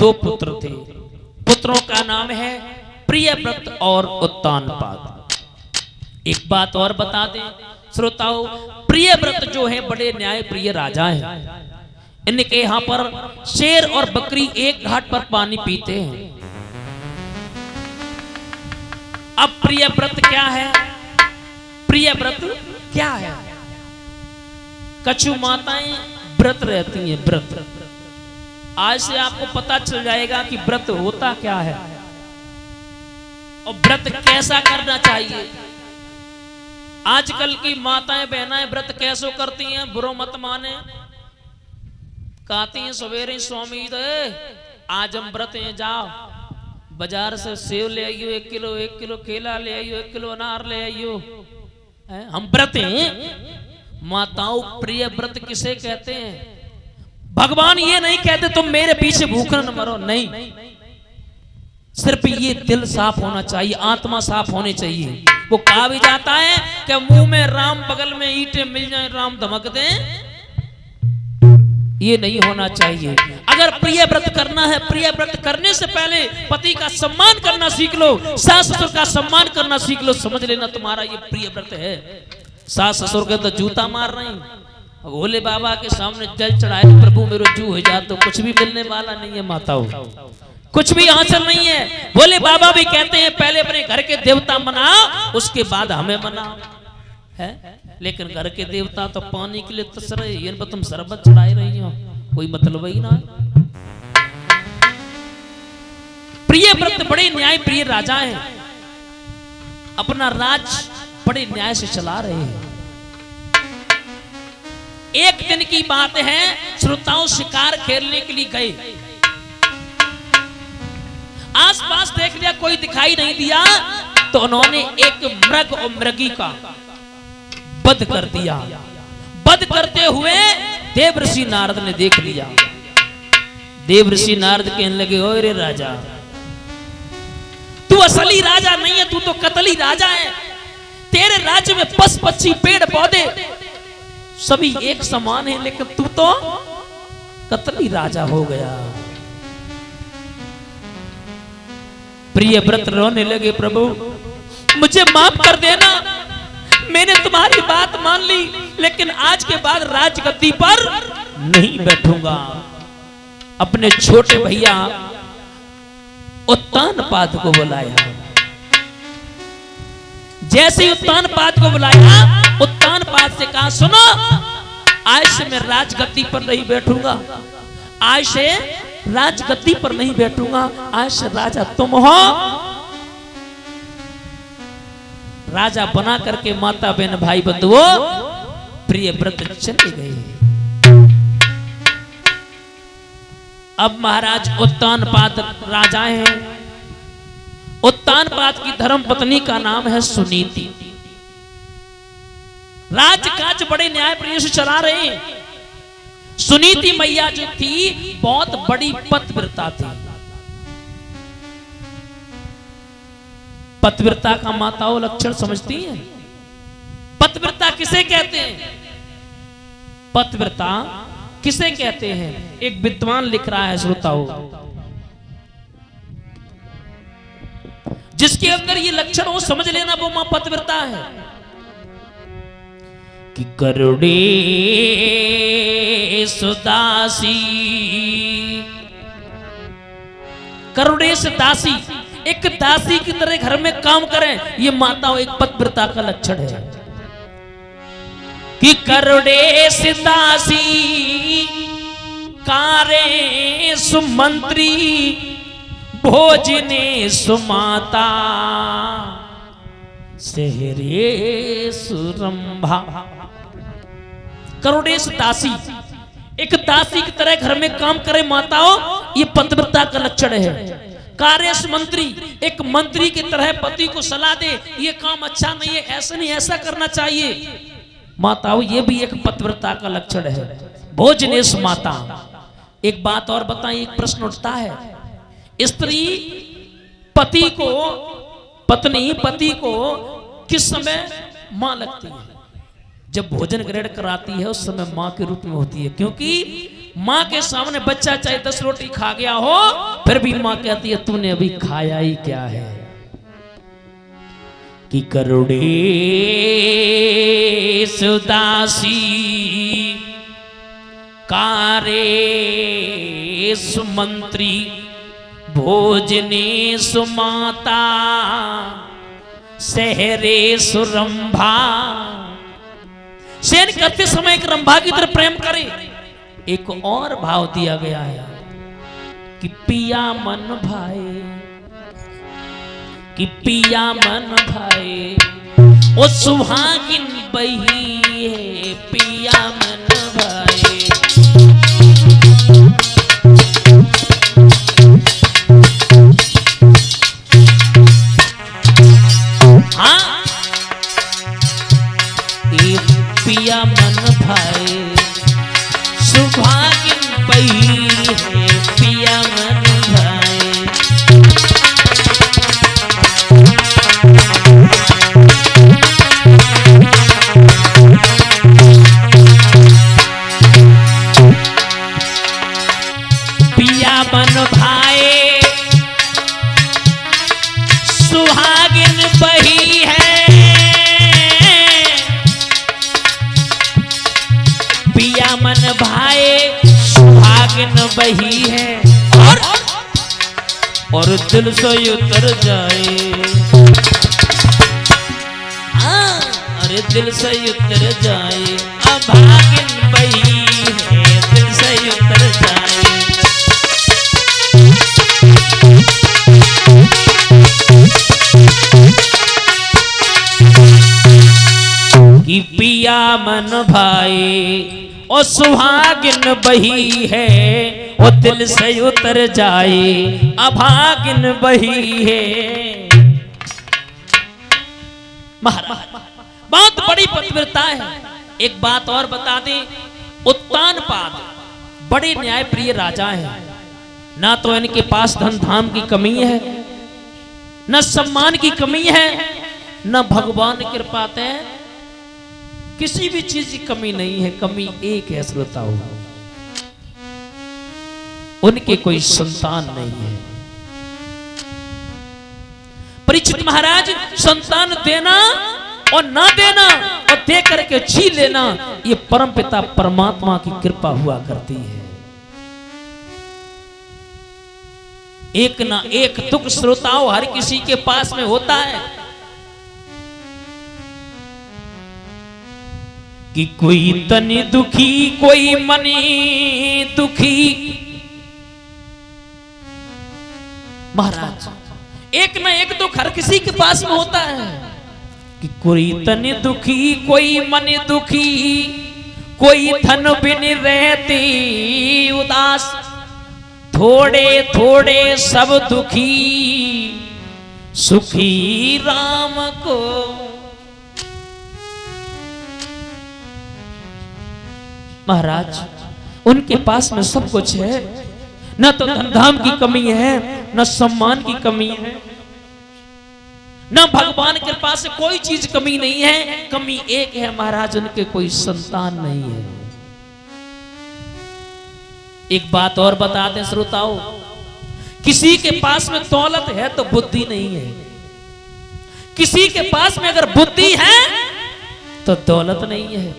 दो पुत्र थे। पुत्रों का नाम है प्रियव्रत और उत्तानपाद। एक बात और बता दें श्रोताओं, प्रियव्रत जो है बड़े न्याय प्रिय राजा हैं। इनके यहां पर शेर और बकरी एक घाट पर पानी पीते हैं। अब प्रियव्रत क्या है? प्रियव्रत क्या है? कछु माताएं व्रत रहती हैं, व्रत। आज से आपको पता चल जाएगा कि व्रत होता क्या है और व्रत कैसा करना चाहिए। आजकल की माताएं बहनाएं व्रत कैसे करती हैं, बुरो मत माने। कहती हैं सवेरे स्वामी आज हम व्रत हैं, जाओ बाजार से सेव ले आइयो 1 किलो, 1 किलो केला ले आइयो, 1 किलो अनार ले आइयो, हम व्रत हैं। माताओं प्रिय व्रत किसे कहते हैं? भगवान ये नहीं कहते तुम मेरे पीछे भूखा न मरो, नहीं। सिर्फ ये दिल साफ होना चाहिए, आत्मा साफ होनी चाहिए। वो कहा भी जाता है कि मुंह में राम बगल में ईंटें मिल जाए राम धमक दें, ये नहीं होना चाहिए। अगर प्रिय व्रत करना है, प्रिय व्रत करने से पहले पति का सम्मान करना सीख लो, सास ससुर का सम्मान करना सीख लो। समझ लेना तुम्हारा ये प्रिय व्रत है। सास ससुर के तो जूता मार रही, भोले बाबा के सामने जल चढ़ाए प्रभु मेरे जू हो जा, तो कुछ भी मिलने वाला नहीं है माताओं, कुछ भी हासिल नहीं है। भोले बाबा भी कहते हैं पहले अपने घर के देवता मनाओ, उसके बाद हमें मनाओ, है। लेकिन घर के देवता तो पानी के लिए तरस रहे, इन पर तुम शरबत चढ़ाई रही हो, कोई मतलब ही ना। प्रिय व्रत बड़े न्याय प्रिय राजा हैं, अपना राज बड़े न्याय से चला रहे हैं। एक दिन की बात है, श्रोताओं शिकार खेलने के लिए गए, आसपास देख लिया कोई दिखाई नहीं दिया, तो उन्होंने एक मृग और मृगी का वध कर दिया। वध करते हुए देवर्षि नारद ने देख लिया। देवर्षि नारद कहने लगे ओए रे राजा, तू असली राजा नहीं है, तू तो कतली राजा है। तेरे राज्य में पशु पक्षी पेड़ पौधे सभी एक समान है, लेकिन तू तो कतली राजा हो गया। प्रियव्रत रोने लगे, प्रभु मुझे माफ कर देना, मैंने तुम्हारी बात मान ली, लेकिन आज के बाद राजगद्दी पर नहीं बैठूंगा। अपने छोटे भैया उत्तानपाद को बुलाया। जैसे ही उत्तानपाद को बुलाया, उत्तानपाद से कहा सुनो, आज से मैं राजगद्दी पर नहीं बैठूंगा, आज से राजगद्दी पर नहीं बैठूंगा, आज से राजा तुम हो। राजा बना करके माता बहन भाई बंधुओं प्रियव्रत चले गए। अब महाराज उत्तानपाद राजा हैं। उत्तानपाद की धर्म पत्नी का नाम है सुनीति। राजकाज बड़े न्याय प्रिय से चला रहे हैं। सुनीति मैया जो थी बहुत बड़ी पतिव्रता थी। पतिव्रता का माताओं लक्षण समझती हैं? पतिव्रता किसे कहते हैं? पतिव्रता किसे कहते हैं? एक विद्वान लिख रहा है श्रोताओं, जिसके अंदर ये लक्षण हो समझ लेना वो मां पतिव्रता है। कि करुणे सुदासी, करुणे से दासी, एक दासी की तरह घर में काम करें, ये माताओं एक पतिव्रता का लक्षण है। कि करुणे से दासी कारे सुमंत्री, भोजने सुमाता, सेहरे सुरंभा। करुणे से दासी, एक दासी की तरह घर में काम करे माताओं, ये पतिव्रता का लक्षण है। कार्यस मंत्री, एक मंत्री की तरह पति को सलाह दे, ये काम अच्छा नहीं है, ऐसा नहीं ऐसा करना चाहिए। माताओं ये भी एक पतिव्रता का लक्षण है। भोजनेश माता। एक बात और बताएं, एक प्रश्न उठता है, स्त्री पति को, पत्नी पति को किस समय मां लगती है? जब भोजन ग्रहण कराती है उस समय मां के रूप में होती है, क्योंकि मां के सामने बच्चा चाहे 10 रोटी खा गया हो फिर भी मां कहती है तूने अभी खाया ही क्या है कि करुणे सुदासी कारे सुमंत्री भोजने सुमाता सहरे सुरंभा। शयन करते समय एक रंभा की तरफ प्रेम करे। एक और भाव दिया गया है कि पिया मन भाए, कि पिया मन भाए ओ सुहागिन बही है, पिया मन भाए। हाँ ये पिया मन भाए सुहागिन बही है, पिया मन भाए। पिया मन भाए सुहागिन बही है, पिया मन भाए सुहागिन बही है। और दिल से उतर जाए, अरे दिल से उतर जाए अभागिन बही है, दिल से उतर जाए। कि पिया मन भाई और सुहागिन बही है, वो दिल से उतर जाए अभागिन बही है। महाराज बहुत बड़ी पतिव्रता है। एक बात और बता दें, उत्तानपाद बड़े न्यायप्रिय राजा हैं। ना तो इनके पास धन धाम की कमी है, न सम्मान की कमी है, न भगवान की कृपा से किसी भी चीज की कमी नहीं है। कमी एक है श्रोताओ, उनके कोई संतान नहीं है। परीक्षित महाराज संतान देना और ना देना और दे करके जी लेना, ये परमपिता परमात्मा की कृपा हुआ करती है। एक ना एक दुख श्रोताओं हर किसी के पास में होता है कि कोई तनि दुखी कोई मनी दुखी। महाराज एक ना एक दुख हर किसी के पास में होता है कि कोई तनि दुखी कोई मन दुखी, कोई धन बिन रहती उदास, थोड़े थोड़े सब दुखी सुखी राम को। महाराज उनके पास में सब कुछ है, न तो धन धाम की कमी है, न सम्मान की कमी है, न भगवान के पास से कोई चीज कमी नहीं है। कमी एक है महाराज, उनके कोई संतान नहीं है। एक बात और बता दें श्रोताओं, किसी के पास में दौलत है तो बुद्धि नहीं है, किसी के पास में अगर बुद्धि है तो दौलत नहीं है,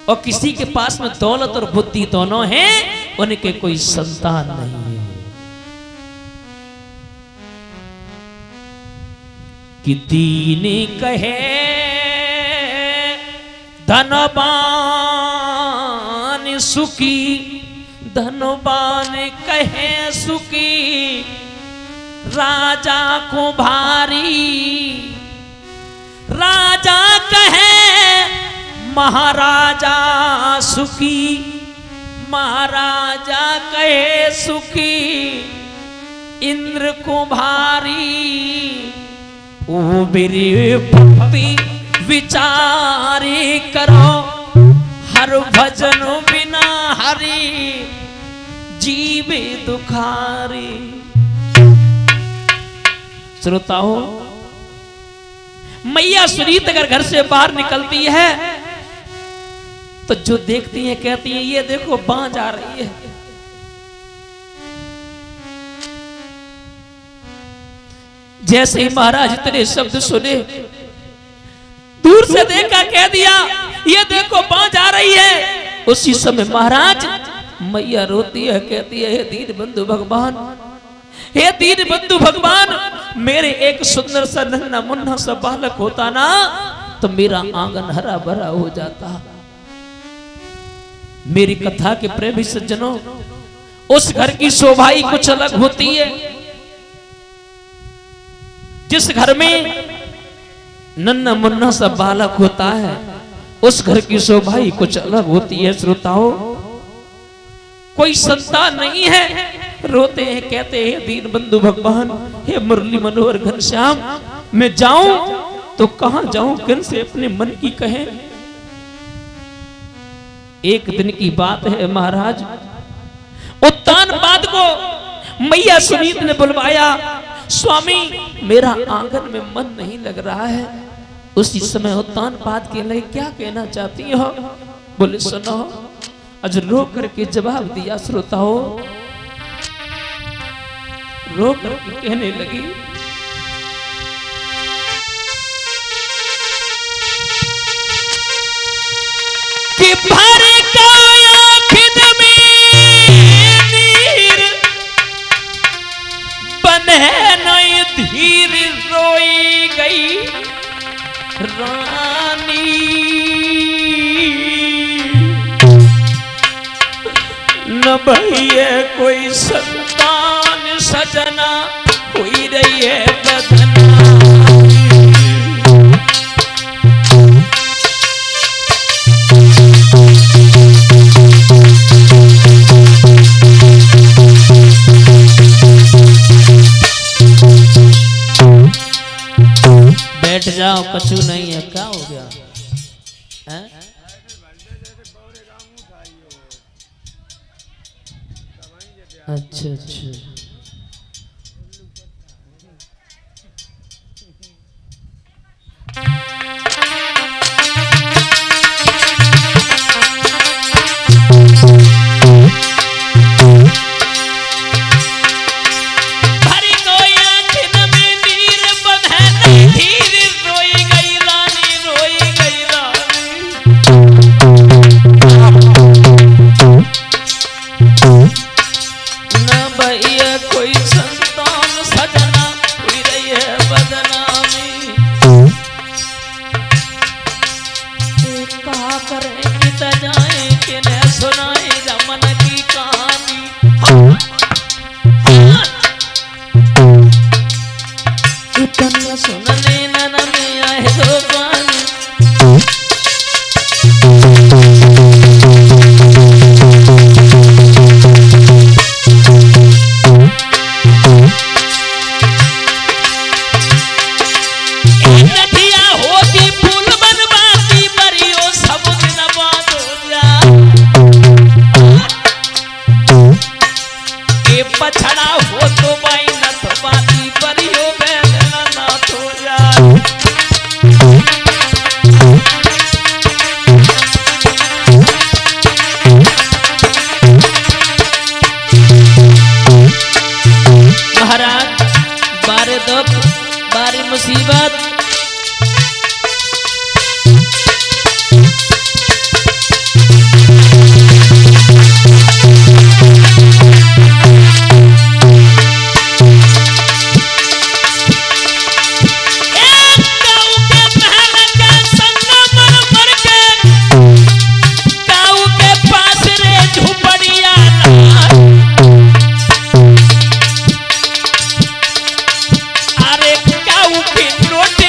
और किसी के पास में दौलत और बुद्धि दोनों हैं, उनके कोई संतान नहीं है। कि दीन कहे धनवान सुखी, धनवान कहे सुखी राजा को भारी, राजा कहे महाराजा सुखी, महाराजा कहे सुखी इंद्र को भारी। ओ मेरी भक्ति विचारी करो, हर भजन बिना हरि जीवे दुखारी। श्रोताओ मैया सुनीत अगर घर से बाहर निकलती है तो जो देखती है कहती है ये देखो बाँ जा रही है, जैसे ही महाराज इतने शब्द सुने, दूर से देखा, कह दिया ये देखो बांझ आ रही है। उसी समय महाराज मैया रोती है, कहती है हे दीन बंधु भगवान, हे दीन बंधु भगवान, मेरे एक सुंदर सा नन्हा मुन्ना सा बालक होता ना तो मेरा आंगन हरा भरा हो जाता। मेरी कथा के प्रेमी सज्जनों, उस घर की शोभा ही कुछ अलग होती है। जिस घर में नन्हा मुन्ना सा बालक होता है, उस घर की शोभा ही कुछ अलग होती है। श्रोताओं, कोई संतान नहीं है, रोते हैं, कहते हैं दीन बंधु भगवान, हे मुरली मनोहर घनश्याम, मैं जाऊं तो कहां जाऊं, किन से अपने मन की कहें। एक दिन की बात है महाराज, उत्तानपाद को मैया सुनीत ने बुलवाया, स्वामी मेरा आंगन में मन नहीं लग रहा है। उसी समय उत्तानपाद के लिए क्या कहना चाहती हो? बोले सुनो। आज रो करके जवाब दिया। श्रोताओं, रो करके कहने लगी, कि भर काया खिद में नीर बने नई धीर रोई गई रानी, न भैया कोई संतान सजना हुई रही है बदना। बैठ जाओ, कछु नहीं है, क्या हो गया है? अच्छा अच्छा, रोटी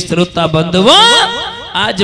श्रोता बंधुओं आज